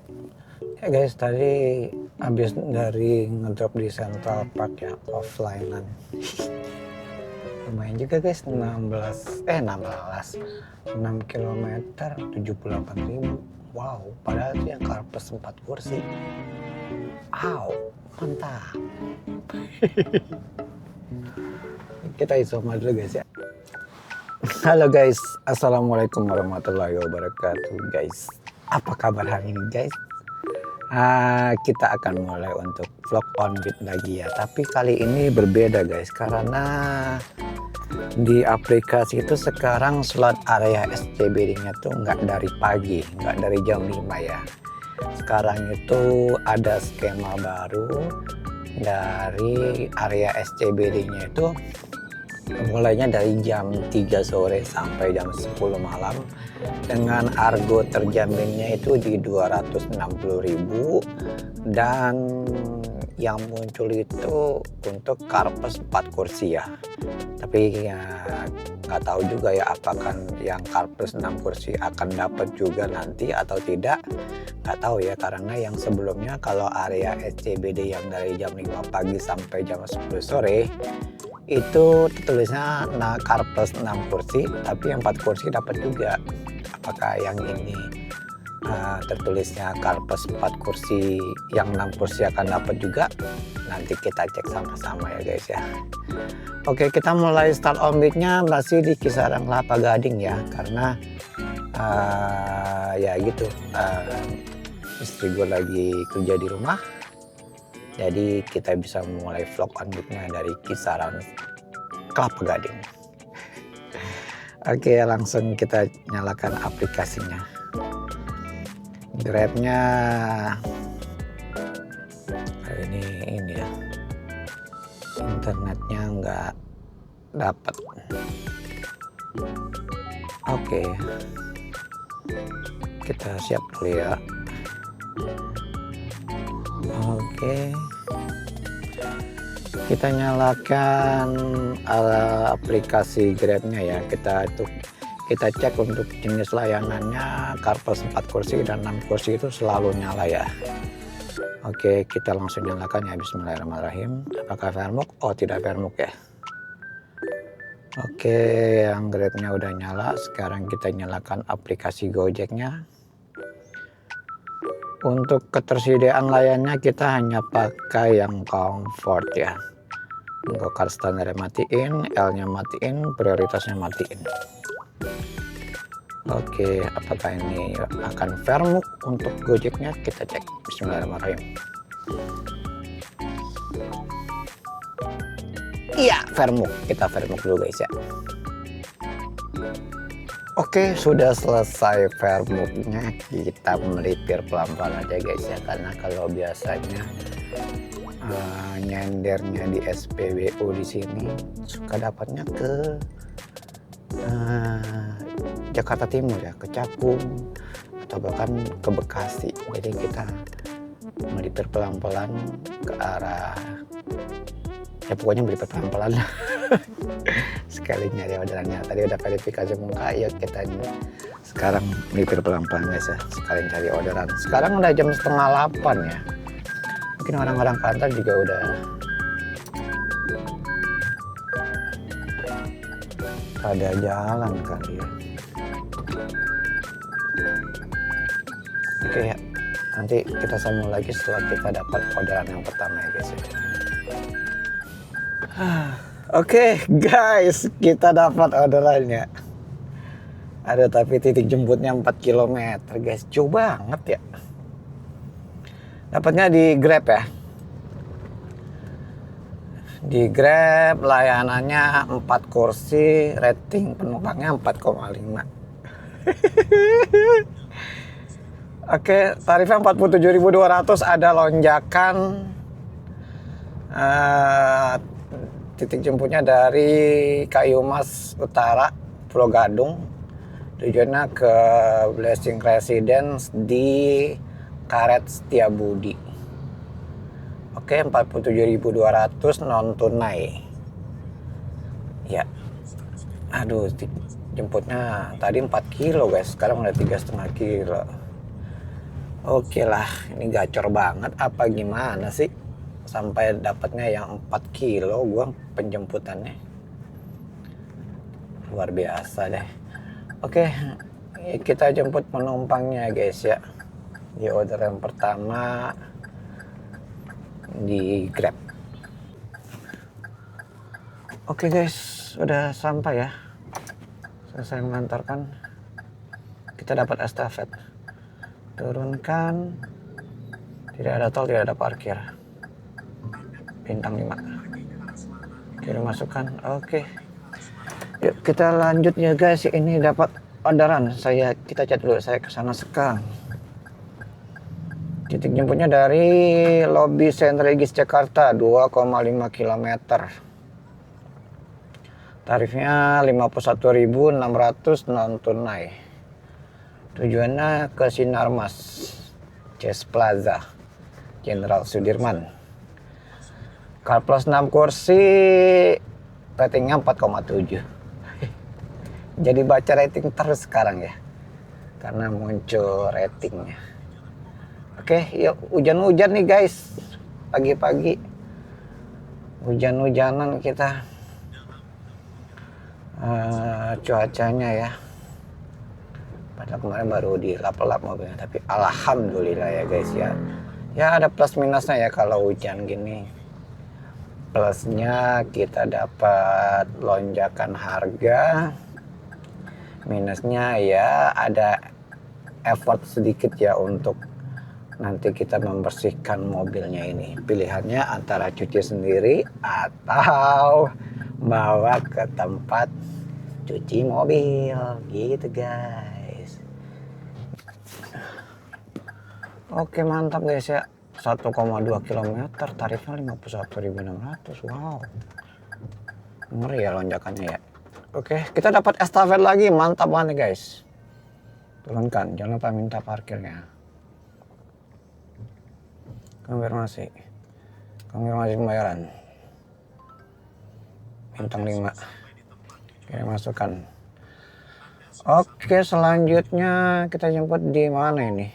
Ya guys, tadi habis dari ngedrop di Central Park ya, offline-an. Lumayan juga guys, 6 kilometer 78.000. Wow, padahal itu yang karpet 4 kursi. Wow, mantap. Kita isoma dulu guys ya. Halo guys, assalamualaikum warahmatullahi wabarakatuh guys. Apa kabar hari ini guys? Kita akan mulai untuk vlog on beat lagi ya. Tapi kali ini berbeda guys, karena di aplikasi itu sekarang slot area SCBD-nya tuh nggak dari pagi, nggak dari jam 5 ya. Sekarang itu ada skema baru dari area SCBD-nya itu mulainya dari jam 3 sore sampai jam 10 malam dengan argo terjaminnya itu di 260.000, dan yang muncul itu untuk karpet 4 kursi ya. Tapi ya nggak tahu juga ya apakah yang karpet 6 kursi akan dapat juga nanti atau tidak, nggak tahu ya, karena yang sebelumnya kalau area SCBD yang dari jam 5 pagi sampai jam 10 sore itu tulisnya karpet 6 kursi, tapi yang 4 kursi dapat juga. Apakah yang ini tertulisnya karpet 4 kursi, yang 6 kursi akan dapat juga? Nanti kita cek sama-sama ya guys ya. Oke, kita mulai start on beat-nya masih di kisaran Kelapa Gading ya, karena ya gitu, istri gue lagi kerja di rumah. Jadi kita bisa mulai vlog on beat-nya dari kisaran Kelapa Gading. Oke, langsung kita nyalakan aplikasinya. Grabnya ini ya, internetnya nggak dapat. Oke, kita siap dulu ya. Oke, kita nyalakan aplikasi Grabnya ya. Kita cek untuk jenis layanannya, karpet 4 kursi dan 6 kursi itu selalu nyala ya. Oke, kita langsung nyalakan ya. Bismillahirrahmanirrahim. Apakah Fairmok? Oh, tidak Fairmok ya. Oke, yang Grabnya udah nyala. Sekarang kita nyalakan aplikasi Gojeknya. Untuk ketersediaan layannya kita hanya pakai yang comfort ya. Gokar standar matiin, L-nya matiin, prioritasnya matiin. Oke, apakah ini akan Fairmok untuk Gojeknya? Kita cek. Bismillahirrahmanirrahim. Iya, Fairmok. Kita Fairmok dulu guys ya. Oke, sudah selesai Fairmok-nya. Kita melipir pelan-pelan aja guys ya, karena kalau biasanya nyendernya di SPBU di sini suka dapatnya ke Jakarta Timur ya, ke Cakung atau bahkan ke Bekasi. Jadi kita melipir pelan-pelan ke arah, ya pokoknya melipir pelan-pelan sekali nyari orderannya. Tadi udah verifikasi muka, yuk kita sekarang melipir pelan-pelan guys ya, sekali cari orderan. Sekarang udah jam 7:30 ya, mungkin orang-orang kantor juga udah pada jalan kali ya. Oke ya, nanti kita sambung lagi setelah kita dapat orderan yang pertama ya guys ya. Oke guys, kita dapat orderannya. Ada tapi titik jemputnya 4 km guys, jauh banget ya. Dapatnya di Grab ya. Di Grab layanannya 4 kursi, rating penumpangnya 4,5. Oke, tarifnya 47.200, ada lonjakan. Titik jemputnya dari Kayumas Utara, Pulau Gadung. Tujuannya ke Blessing Residence di Karet Setiabudi. Oke, 47.200 non tunai. Ya. Aduh, jemputnya tadi 4 kilo guys, sekarang udah 3,5 kilo. Oke lah, ini gacor banget apa gimana sih? Sampai dapatnya yang 4 kilo gua penjemputannya. Luar biasa deh. Oke, kita jemput penumpangnya guys ya. Di order yang pertama di Grab. Oke guys, udah sampai ya. Selesai mengantarkan. Kita dapat estafet. Turunkan. Tidak ada tol, tidak ada parkir. Bintang 5. Kirim masukan. Oke. Yuk kita lanjut ya guys. Ini dapat orderan. Kita chat dulu. Saya kesana sekarang. Titik jemputnya dari lobi Saint Regis Jakarta 2,5 km. Tarifnya 51.600 non tunai. Tujuannya ke Sinarmas, Chess Plaza, Jenderal Sudirman. Car plus 6 kursi, ratingnya 4,7. Jadi baca rating terus sekarang ya, karena muncul ratingnya. Oke, yuk hujan-hujan nih guys, pagi-pagi hujan-hujanan kita. Cuacanya ya, padahal kemarin baru dilap-lap mobilnya, tapi alhamdulillah ya guys ya. Ya ada plus minusnya ya kalau hujan gini. Plusnya kita dapat lonjakan harga. Minusnya ya ada effort sedikit ya untuk nanti kita membersihkan mobilnya ini. Pilihannya antara cuci sendiri atau bawa ke tempat cuci mobil gitu guys. Oke mantap guys ya. 1,2 km tarifnya 51.600. Wow, ngeri ya lonjakannya ya. Oke, kita dapat estafet lagi, mantap banget guys. Turunkan, jangan lupa minta parkirnya. Konfirmasi pembayaran. Bintang 5. Kirim masukan. Oke, selanjutnya kita jemput di mana ini?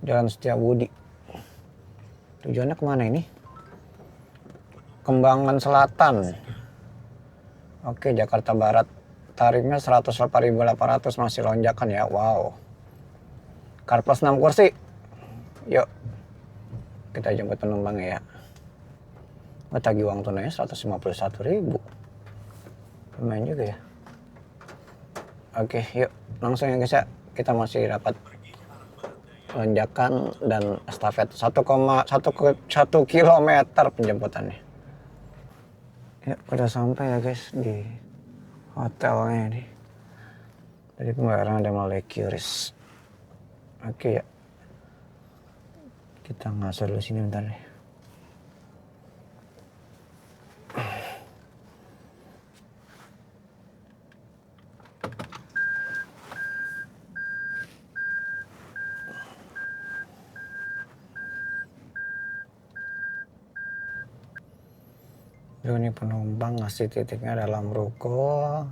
Jalan Setiabudi. Tujuannya kemana ini? Kembangan Selatan. Oke, Jakarta Barat. Tarifnya 108.800, masih lonjakan ya. Wow. Car plus 6 kursi. Yuk. Kita jemput penumpang ya. Tagih uang tunainya 151.000. Lumayan juga ya. Oke, yuk. Langsung ya guys ya. Kita masih dapat lonjakan dan estafet 1,1 km penjemputannya. Ya udah sampai ya guys di hotelnya ini. Jadi pembayaran udah mulai QRIS. Oke ya, kita ngasih dulu sini bentar nih. Ini penumpang ngasih titiknya dalam ruko,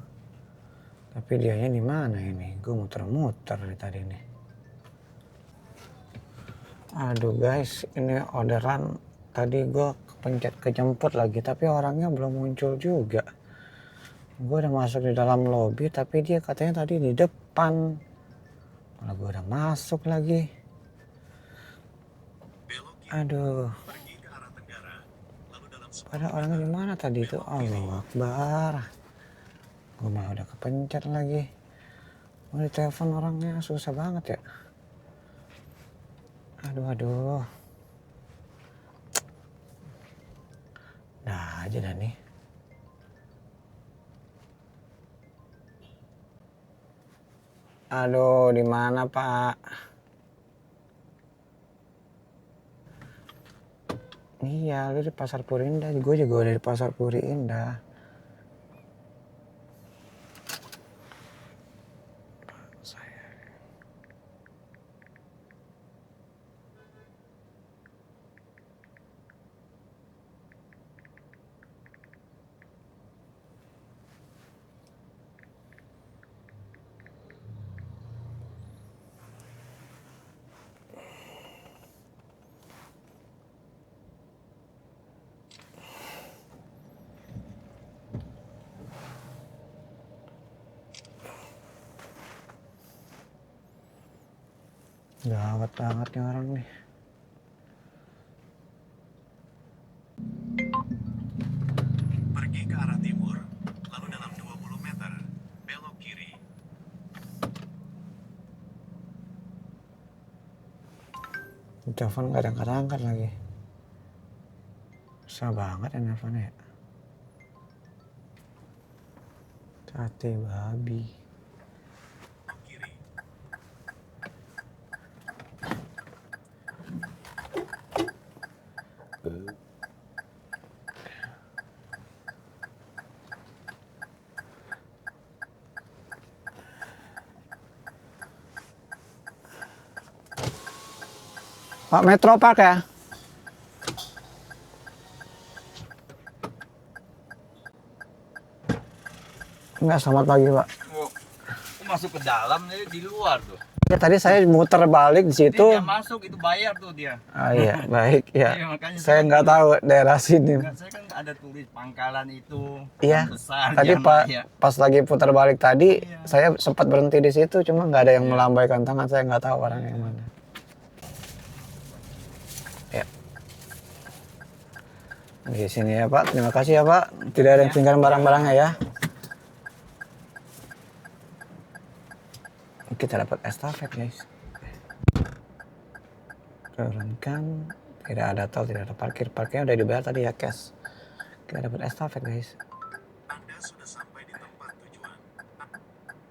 tapi dianya di mana ini? Gue muter-muter dari tadi nih. Aduh guys, ini orderan tadi gue kepencet kejemput lagi, tapi orangnya belum muncul juga. Gue udah masuk di dalam lobi, tapi dia katanya tadi di depan. Malah gue udah masuk lagi. Aduh. Padahal orangnya di mana tadi itu? Allahu Akbar. Gue malah udah kepencet lagi. Mau ditelepon orangnya susah banget ya. Aduh. Nah aja dah nih. Aduh, di mana Pak? Iya, lu di Pasar Puri Indah. Gue juga udah di Pasar Puri Indah. Gawat banget nih orang nih. Pergi ke arah timur, lalu dalam 20 meter, belok kiri. Telepon gak angkat-angkat lagi. Susah banget ya nelfonnya ya. Sate babi. Kiri. Pak Metro Park ya? Enggak, selamat pagi Pak. Oh, masuk ke dalam di luar tuh. Ya tadi saya muter balik di situ. Dia masuk itu bayar tuh dia. Ah iya, baik ya. Iya, makanya Saya nggak tahu daerah sini. Enggak, saya kan ada tulis pangkalan itu Iya. besar. Tadi pas lagi putar balik tadi, Iya. saya sempat berhenti di situ, cuma nggak ada yang melambaikan tangan. Saya nggak tahu orangnya yang mana. Ya. Di sini ya Pak. Terima kasih ya Pak. Tidak ada yang tinggal barang-barangnya ya. Kita dapat estafet guys. Turunkan. Tidak ada tol, tidak ada parkir. Parkirnya udah dibayar tadi ya cash. Kita dapat estafet guys. Anda sudah sampai di tempat tujuan.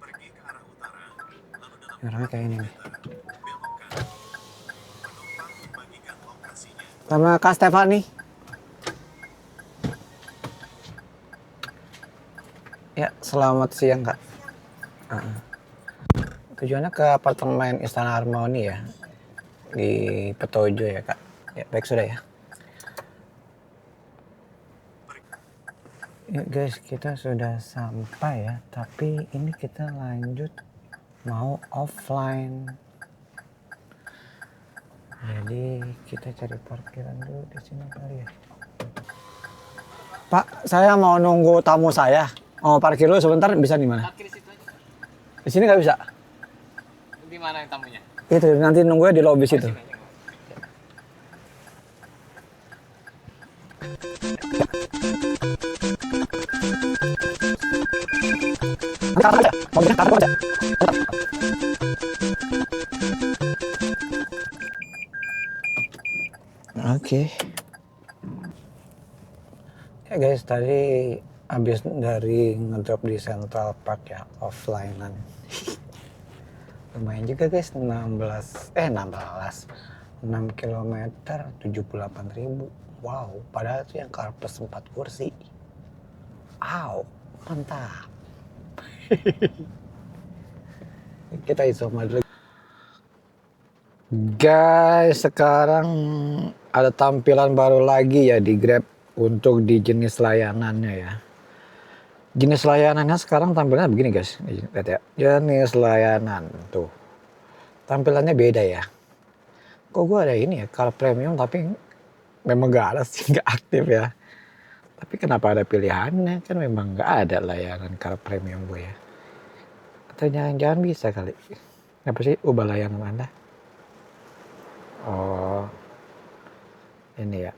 Pergi ke arah utara, lalu dalam Orangnya kayak ini nih. belok kanan. Penumpang membagikan lokasinya. Sama Kak Stefani. Ya, selamat siang Kak. Tujuannya ke apartemen Istana Harmoni ya. Di Petojo ya Kak. Ya, baik sudah ya. Ya guys, kita sudah sampai ya. Tapi ini kita lanjut mau offline. Jadi kita cari parkiran dulu di sini kali ya. Pak, saya mau nunggu tamu saya. Mau parkir dulu sebentar, bisa di mana? Parkir situ aja. Di sini nggak bisa. Di mana yang tamunya? Itu nanti nunggunya di lobby situ. Oke. Ya guys, tadi habis dari ngedrop di Central Park ya, offline-an. Lumayan juga guys, 6 km 78.000. Wow, padahal itu yang car plus 4 kursi. Wow, mantap. Kita isoman dulu. Guys, sekarang ada tampilan baru lagi ya di Grab untuk di jenis layanannya ya. Jenis layanannya sekarang tampilannya begini guys. Lihat ya. Jenis layanan tuh. Tampilannya beda ya. Kok gue ada ini ya, car premium tapi memang gak ada sih, gak aktif ya. Tapi kenapa ada pilihannya? Kan memang gak ada layanan car premium gue ya. Atau jangan-jangan bisa kali. Apa sih ubah layanan Anda? Oh, ini ya,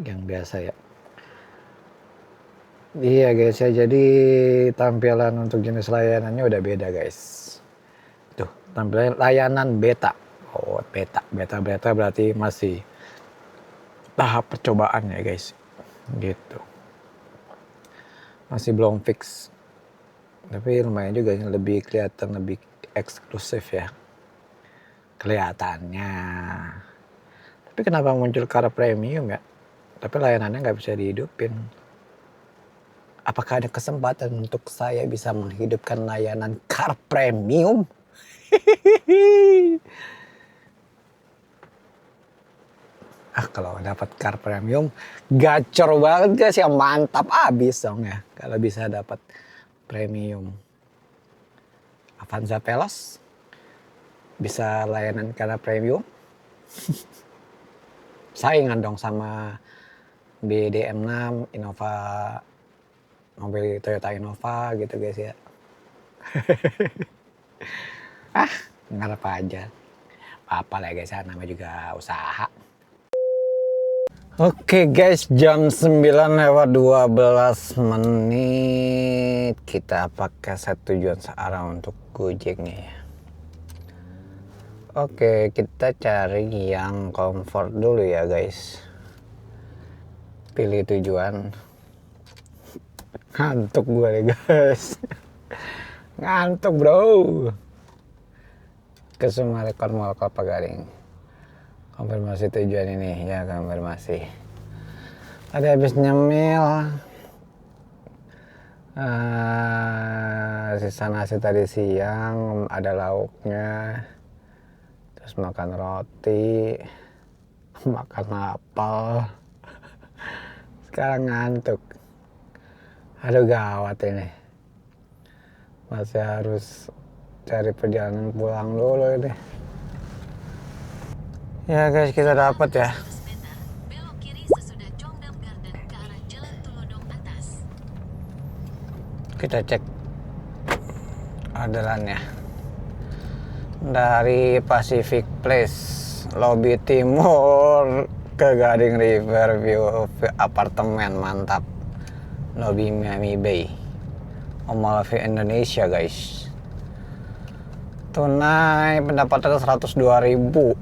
yang biasa ya. Iya guys ya, jadi tampilan untuk jenis layanannya udah beda guys. Tuh, tampilan layanan beta. Oh, beta berarti masih tahap percobaan ya guys. Gitu. Masih belum fix. Tapi lumayan juga, lebih kelihatan lebih eksklusif ya. Kelihatannya. Tapi kenapa muncul car premium ya? Tapi layanannya nggak bisa dihidupin. Apakah ada kesempatan untuk saya bisa menghidupkan layanan car premium? Kalau dapat car premium, gacor banget guys ya, mantap abis dong ya. Kalau bisa dapat premium. Avanza Veloz bisa layanan car premium. Saingan dong sama BDM6, Innova, mobil Toyota Innova gitu guys ya. Ngarep aja. apa-apa lah guys ya, namanya juga usaha. Oke guys, jam 9:12 kita pakai set tujuan searah untuk Gojek nih. Oke, kita cari yang comfort dulu ya guys. Pilih tujuan. Ngantuk gue nih guys. Ngantuk bro. Ke Sumarekon Mall Kelapa Gading. Konfirmasi tujuan ini ya, konfirmasi. Tadi habis nyemil. Sisa nasi tadi siang, ada lauknya. Terus makan roti, makan apel. Sekarang ngantuk. Aduh gawat ini. Masih harus cari perjalanan pulang dulu ini. Ya guys, kita dapat ya. Belok kiri sesudah Chongdam Garden ke arah Jalan Tulodong atas. Kita cek orderannya. Dari Pacific Place, Lobby Timur ke Gading Riverview apartemen mantap. Lobby Miami Bay. Amalfi Indonesia guys. Tunai pendapatan 102.000.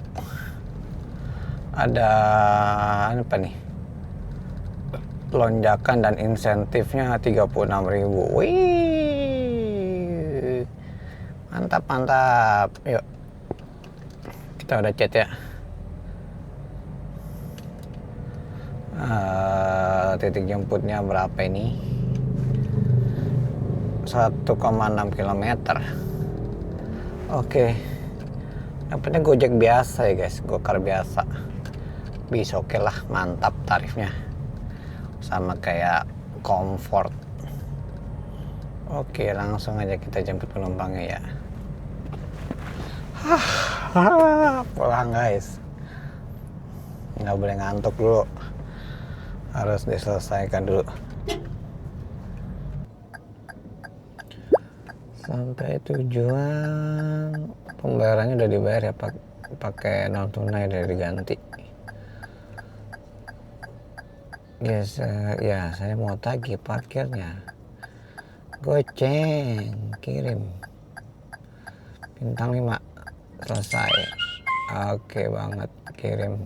Ada apa nih? Lonjakan dan insentifnya 36.000. Wih. Mantap, mantap. Yuk. Kita udah chat ya. Titik jemputnya berapa ini? 1,6 km. Oke. Dapatnya Gojek biasa ya guys, Gokar biasa. Bisa oke lah, mantap tarifnya. Sama kayak comfort. Oke, langsung aja kita jemput penumpangnya ya. Pulang guys. Nggak boleh ngantuk dulu. Harus diselesaikan dulu. Sampai tujuan. Pembayarannya udah dibayar ya, pakai non tunai, udah diganti. Yes, ya saya mau tagih parkirnya. Goceng, kirim. Bintang 5. Selesai. Oke banget, kirim.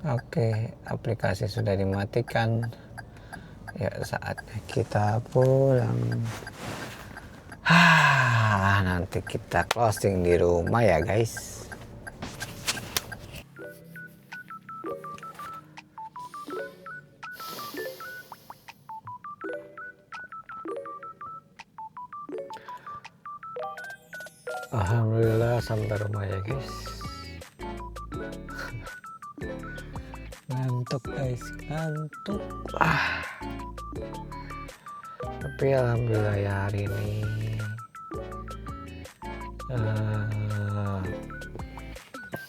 Oke, aplikasi sudah dimatikan. Ya, saatnya kita pulang. Nanti kita closing di rumah ya guys. Alhamdulillah sampai rumah ya guys. Ngantuk guys, ngantuk. Tapi alhamdulillah ya hari ini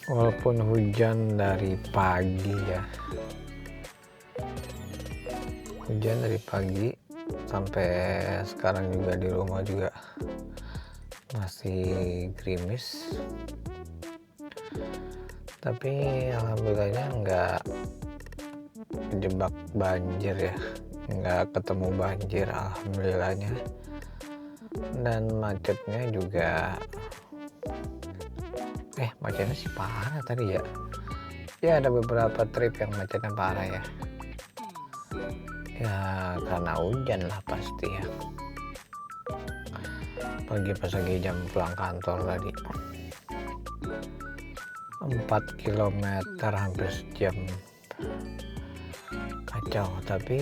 walaupun hujan dari pagi ya, hujan dari pagi sampai sekarang juga di rumah juga masih gerimis, tapi alhamdulillahnya nggak kejebak banjir ya, nggak ketemu banjir alhamdulillahnya. Dan macetnya juga macetnya sih parah tadi ya. Ya ada beberapa trip yang macetnya parah ya. Ya karena hujan lah pasti ya. Pagi pas lagi jam pulang kantor tadi. 4 km hampir sejam. Kacau, tapi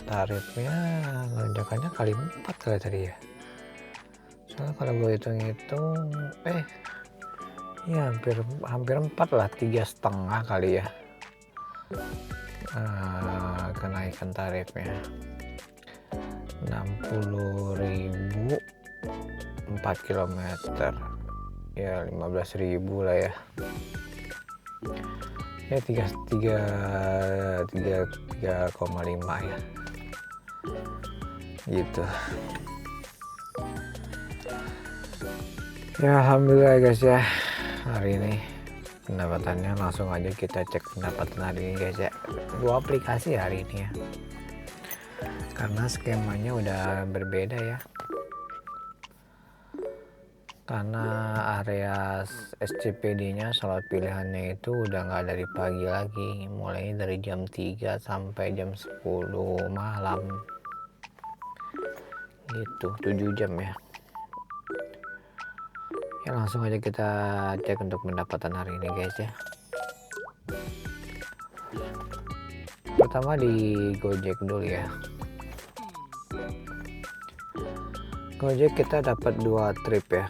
tarifnya lonjakannya kali 4 kali tadi ya. Soalnya kalau gue hitung-hitung ya hampir 4 lah, 3,5 kali ya kenaikan tarifnya. 60.000 4 km ya 15.000 lah ya. Ya 3,5 ya gitu. Ya alhamdulillah guys ya, hari ini pendapatannya langsung aja kita cek pendapatan hari ini guys ya. 2 aplikasi hari ini ya, karena skemanya udah berbeda ya, karena area SCPD nya slot pilihannya itu udah nggak dari pagi lagi, mulai dari jam 3 sampai jam 10 malam gitu, 7 jam ya. Ya langsung aja kita cek untuk pendapatan hari ini guys ya. Pertama di Gojek dulu ya. Gojek kita dapat 2 trip ya.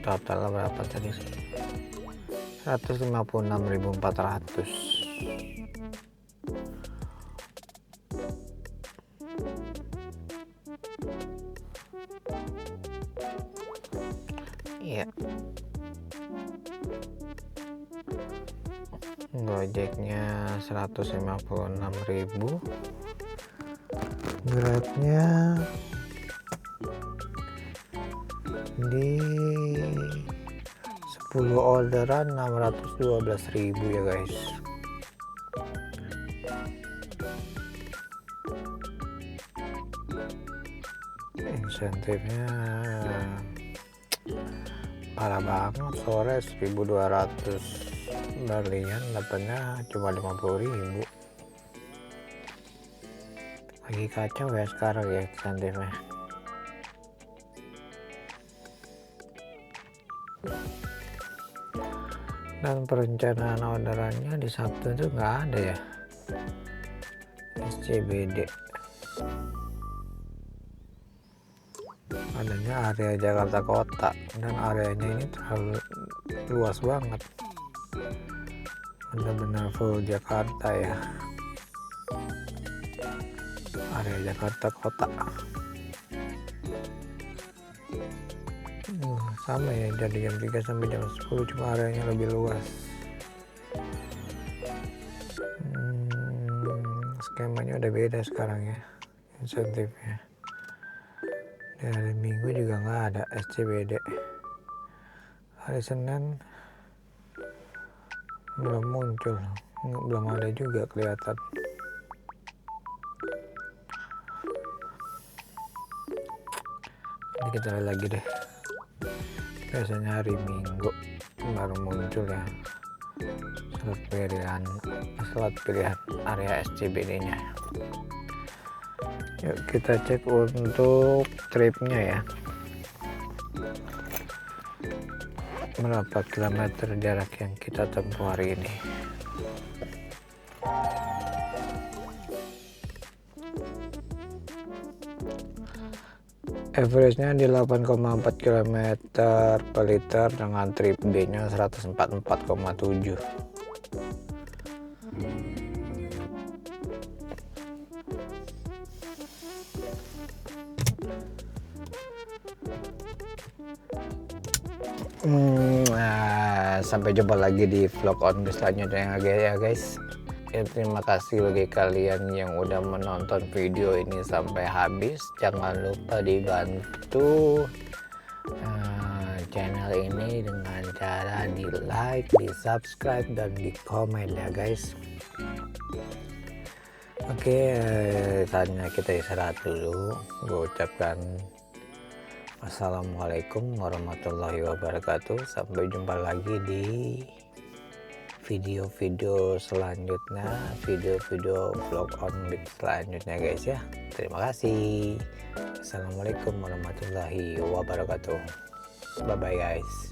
Total berapa tadi sih? 156.400. Iya. Gojeknya 156.000. Grabnya di 10 orderan 612.000 ya guys. Insentifnya parah banget, sore 1.200 berlian dapatnya cuma 50.000. Lagi kacau ya sekarang ya insentifnya. Dan perencanaan orderannya di Sabtu itu nggak ada ya, SCBD adanya area Jakarta Kota, dan areanya ini terlalu luas banget, benar-benar full Jakarta ya, area Jakarta Kota. Sama ya, dari jam 3 sampai jam 10, cuma areanya lebih luas. Skemanya udah beda sekarang ya, insentifnya. Di hari Minggu juga nggak ada SCBD. Hari Senin belum muncul, belum ada juga kelihatan. Ini kita lihat lagi deh. Biasanya hari Minggu baru muncul ya slot pilihan area SCBD nya. Yuk kita cek untuk tripnya ya, berapa kilometer jarak yang kita tempuh hari ini. Average-nya di 8,4 km per liter dengan trip B-nya 144,7. Sampai jumpa lagi di vlog on selanjutnya ya guys. Terima kasih bagi kalian yang udah menonton video ini sampai habis. Jangan lupa dibantu channel ini dengan cara di like, di subscribe, dan di komen ya guys. Oke, saatnya kita istirahat dulu. Gue ucapkan wassalamualaikum warahmatullahi wabarakatuh. Sampai jumpa lagi di video-video selanjutnya, video-video vlog on beat selanjutnya guys ya. Terima kasih. Assalamualaikum warahmatullahi wabarakatuh. Bye bye guys.